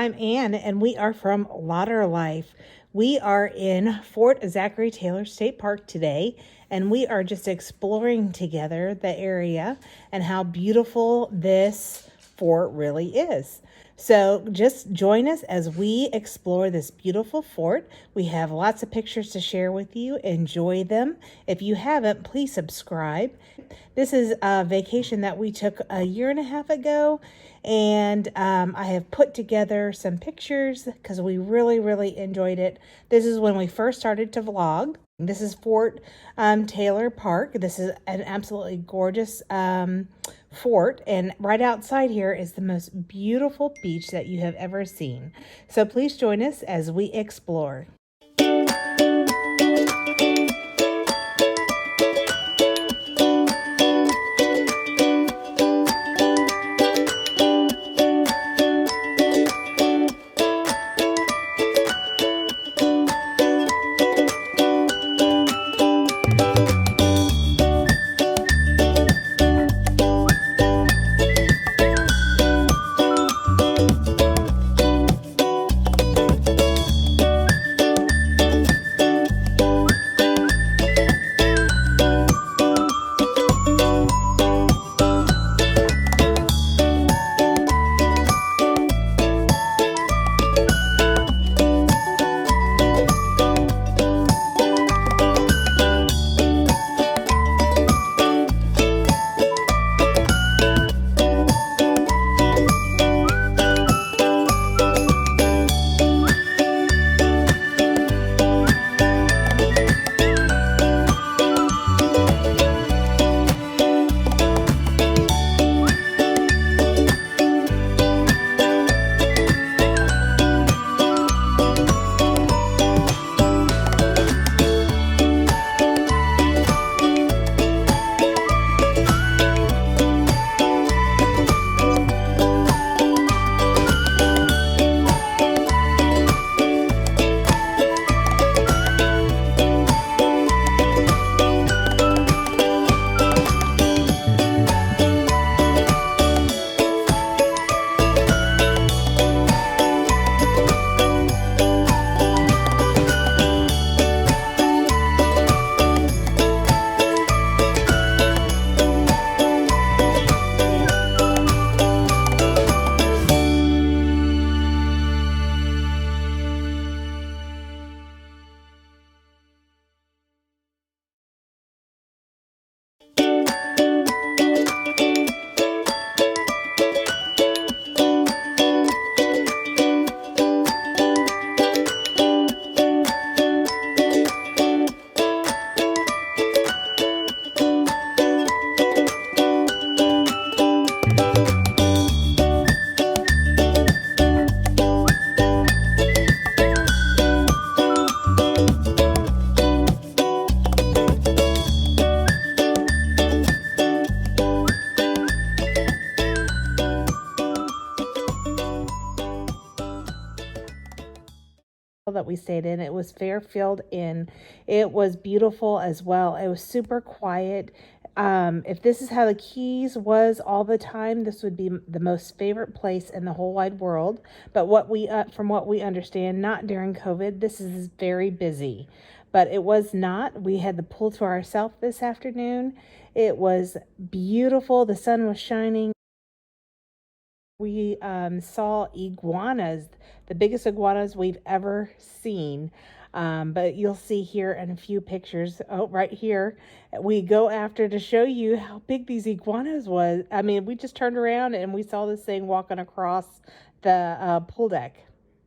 I'm Anne, and we are from LautarLife. We are in Fort Zachary Taylor State Park today, and we are just exploring together the area and how beautiful this fort really is. So just join us as we explore this beautiful fort. We have lots of pictures to share with you. Enjoy them. If you haven't, please subscribe. This is a vacation that we took a year and a half ago, and I have put together some pictures because we really enjoyed it. This is when we first started to vlog. This is Fort Taylor Park. This is an absolutely gorgeous fort, and right outside here is the most beautiful beach that you have ever seen. So please join us as we explore. That we stayed in. It was Fairfield Inn. It was beautiful as well. It was super quiet. If this is how the Keys was all the time, this would be the most favorite place in the whole wide world. But from what we understand, not during COVID, this is very busy. But it was not. We had the pool to ourselves this afternoon. It was beautiful. The sun was shining. We saw iguanas, the biggest iguanas we've ever seen. But you'll see here in a few pictures. Oh, right here, we go after to show you how big these iguanas was. I mean, we just turned around and we saw this thing walking across the pool deck.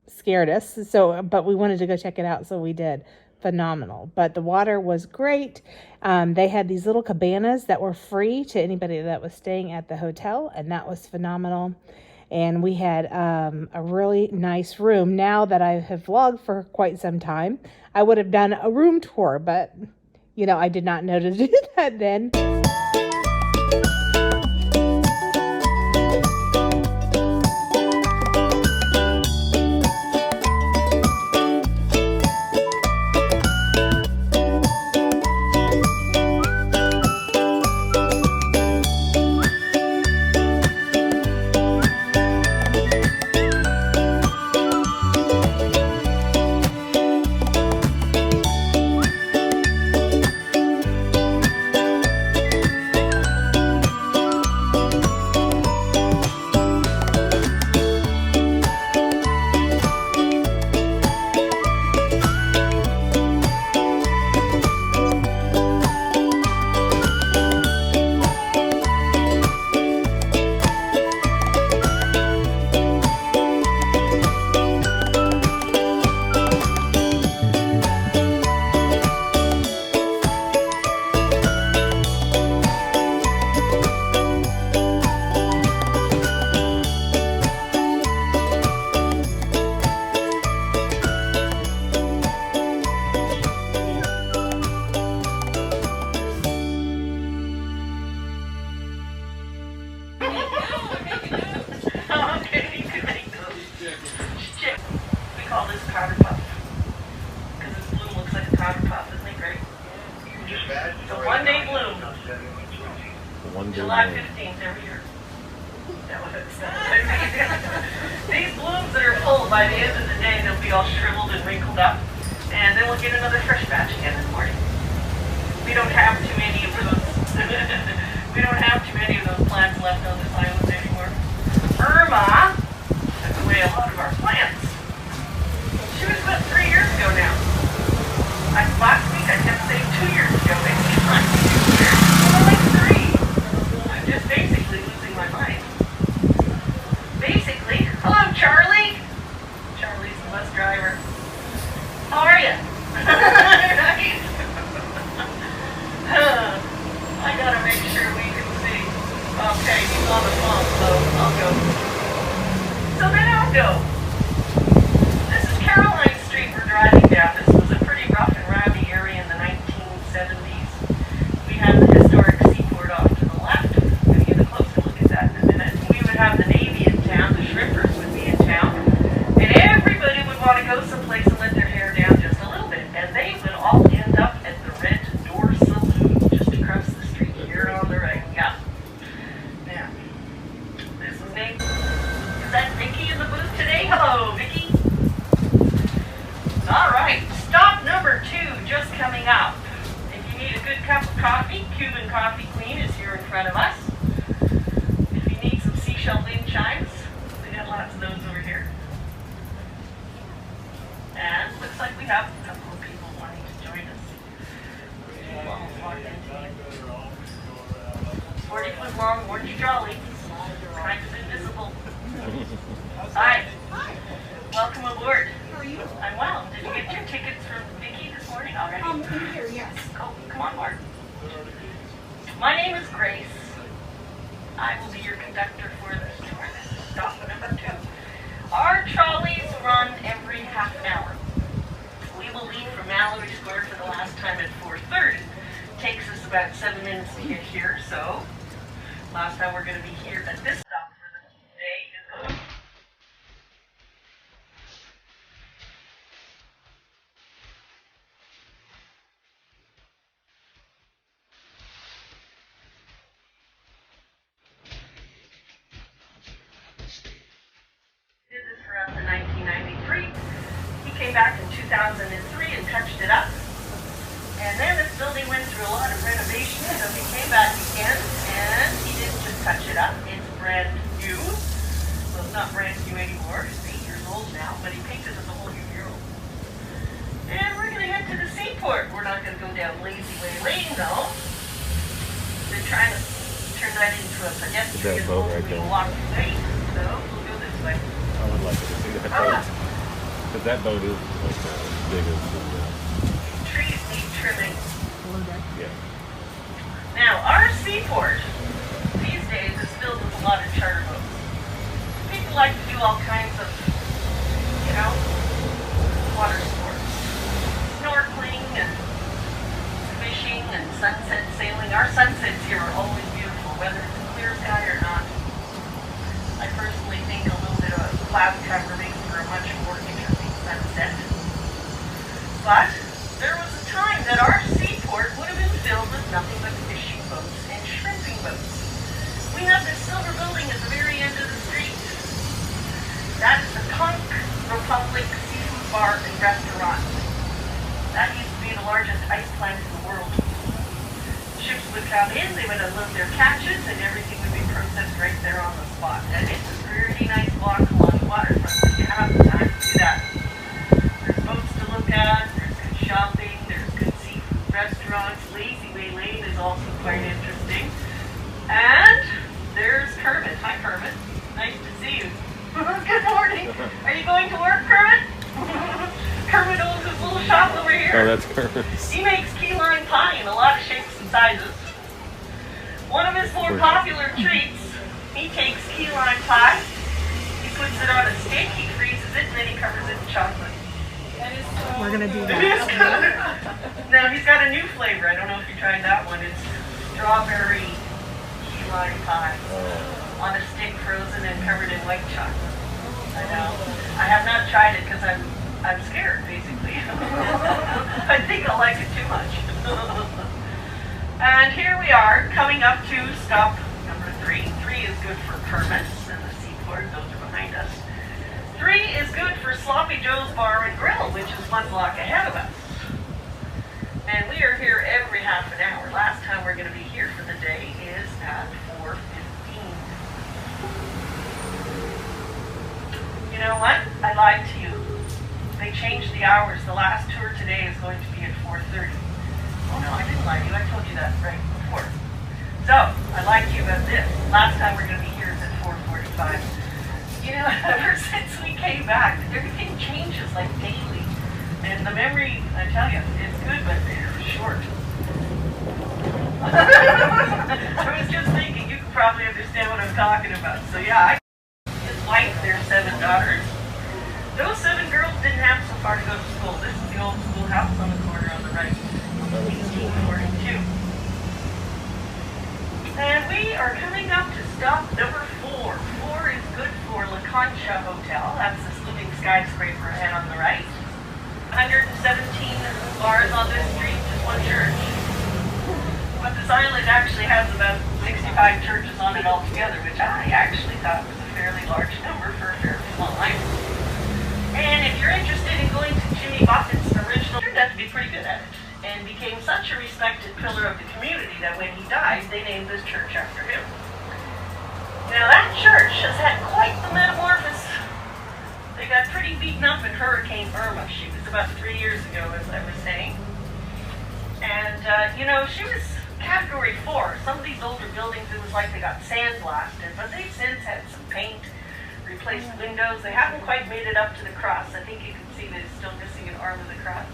Scared us. But we wanted to go check it out, so we did. Phenomenal. But the water was great. They had these little cabanas that were free to anybody that was staying at the hotel, and that was phenomenal. And we had a really nice room. Now that I have vlogged for quite some time, I would have done a room tour, but I did not know to do that then. powder puff. Because this bloom looks like a powder puff, isn't it great? It's a one-day bloom. July 15th every year. These blooms that are full, by the end of the day, they'll be all shriveled and wrinkled up. And then we'll get another fresh batch again in the morning. We don't have too many of those. We don't have too many of those plants left on this island anymore. Irma took away a lot of our plants. She was about 3 years ago now. Last week I kept saying 2 years ago. It seems like 2 years. More like 3. I'm just basically losing my mind. Basically, hello Charlie. Charlie's the bus driver. How are you? Right? I gotta make sure we can see. Okay, he's on the phone, so I'll go. So then I'll go. This is Caroline Street we're driving down. This was a pretty rough and rowdy area in the 1970s. We had the historic seaport off to the left. I'm going to get a closer look at that in a minute. We would have the Navy in town, the shrimpers would be in town, and everybody would want to go someplace and let their hair down just a little bit. And they would all end up at the Red Door Saloon just across the street here on the right. Yeah. Now, this is Nate. Is that Vicky in the booth today? Hello, Vicky. All right, stop number 2 just coming up. If you need a good cup of coffee, Cuban Coffee Queen is here in front of us. If you need some seashell wind chimes, we got lots of those over here. And looks like we have a couple of people wanting to join us. Almost walked in. 40-foot long orange jolly, kind of invisible. Hi. Welcome aboard. How are you? I'm well. Did you get your tickets from Vicky this morning already? In here, yes. Oh, come on board. My name is Grace. I will be your conductor for this tour. This is stop number 2. Our trolleys run every half an hour. We will leave from Mallory Square for the last time at 4:30. Takes us about 7 minutes to get here, so last time we're going to be here at this stop for the day is going. Did this for us in 1993. He came back in 2003 and touched it up. And then this building went through a lot of renovations, so he came back again, and he didn't just touch it up. It's brand new. Well, it's not brand new anymore. It's 8 years old now, but he painted it a whole new year old. And we're going to head to the seaport. We're not going to go down Lazy Way Lane, though. They're trying to turn that into a pedestrian walking way, so we'll go this way. I would like to see that boat. Because that boat is like as big as trees need trimming. yeah. Now, our seaport these days is filled with a lot of charter boats. People like to do all kinds of, water sports. Snorkeling and fishing and sunset sailing. Our sunsets here are always beautiful, whether it's a clear sky or not. I personally think a little bit of cloud cover makes for a much more interesting sunset. But there was a time that our seaport would have been filled with nothing but fishing boats and shrimping boats. We have this silver building at the very end of the street. That is the Conch Republic Seafood Bar and Restaurant. That used to be the largest ice plant in the world. Ships would come in, they would unload their catches, and everything would be processed right there on the spot. And it's a pretty nice walk along the waterfront if you have the time to do that. There's boats to look at, there's good shopping, there's good seafood restaurants. Lazy Way Lane is also quite interesting. And there's Kermit. Hi, Kermit. Nice to see you. Good morning. Are you going to work, Kermit? Kermit owns his little shop over here. Oh, that's Kermit's. He makes key lime pie in a lot of shapes and sizes. One of his more popular treats, he takes key lime pie, he puts it on a stick, he freezes it, and then he covers it in chocolate. We're going to do that. It is good. Now, he's got a new flavor. I don't know if you tried that one. It's strawberry key lime pie on a stick, frozen and covered in white chocolate. I know. I have not tried it because I'm I'm scared, basically. I think I'll like it too much. And here we are, coming up to stop number 3. 3 is good for Kermit's and the Seaport. Those are behind us. 3 is good for Sloppy Joe's Bar and Grill, which is 1 block ahead of us. And we are here every half an hour. Last time we're going to be here for the day is at 4:15. You know what? I lied to you. They changed the hours. The last tour today is going to be at 4:30. Oh no, I didn't lie to you. I told you that right before. So, I lied to you about this. Last time we're going to be here is at 4:45. You know, ever since we came back, everything changes like daily. And the memory, I tell you, it's good, but it's short. I was just thinking, you can probably understand what I'm talking about. So yeah, his wife, their 7 daughters. Those 7 girls didn't have so far to go to school. This is the old schoolhouse on the corner on the right. 1842. And we are coming up to stop number 4. 4 is good for La Concha Hotel. That's this living skyscraper ahead on the right. 117 bars on this street, just 1 church. But this island actually has about 65 churches on it altogether, which I actually thought was a fairly large number for a fairly small island. And if you're interested in going to Jimmy Buffett's original, turned out to be pretty good at it, and became such a respected pillar of the community that when he died, they named this church after him. Now that church has had quite the metamorphosis. They got pretty beaten up in Hurricane Irma. She was about 3 years ago, as I was saying. And, you know, she was Category 4. Some of these older buildings, it was like they got sandblasted, but they've since had some paint, replaced windows. They haven't quite made it up to the cross. I think you can see that it's still missing an arm of the cross.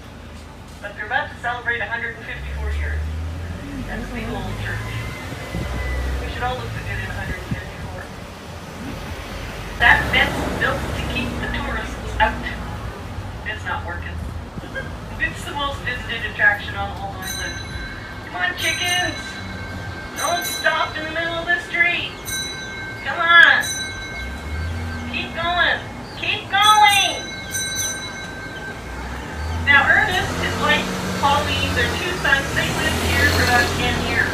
But they're about to celebrate 154 years. That's a big old church. We should all look good in 154. That fence is built to keep the tourists out. It's not working. It's the most visited attraction on the whole island. Come on, chickens! Don't stop in the middle of the street! Come on! Keep going! Keep going! Now, Ernest, his wife, Pauline, their 2 sons, they lived here for about 10 years.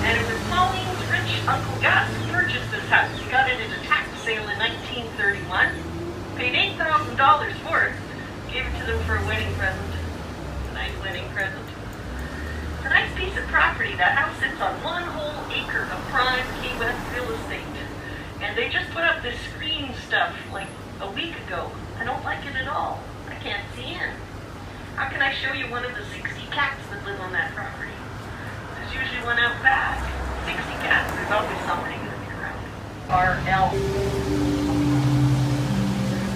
And it was Pauline's rich Uncle Gus who purchased this house. He got it at a tax sale in 1931, paid $8,000 for it, gave it to them for a wedding present. A nice wedding present. It's a nice piece of property. That house sits on 1 whole acre of prime Key West real estate. And they just put up this screen stuff like a week ago. I don't like it at all. I can't see in. How can I show you one of the 60 cats that live on that property? There's usually one out back. 60 cats. There's always somebody going to be around. RL.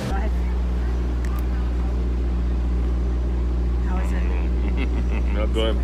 Go ahead. How is it? Not good.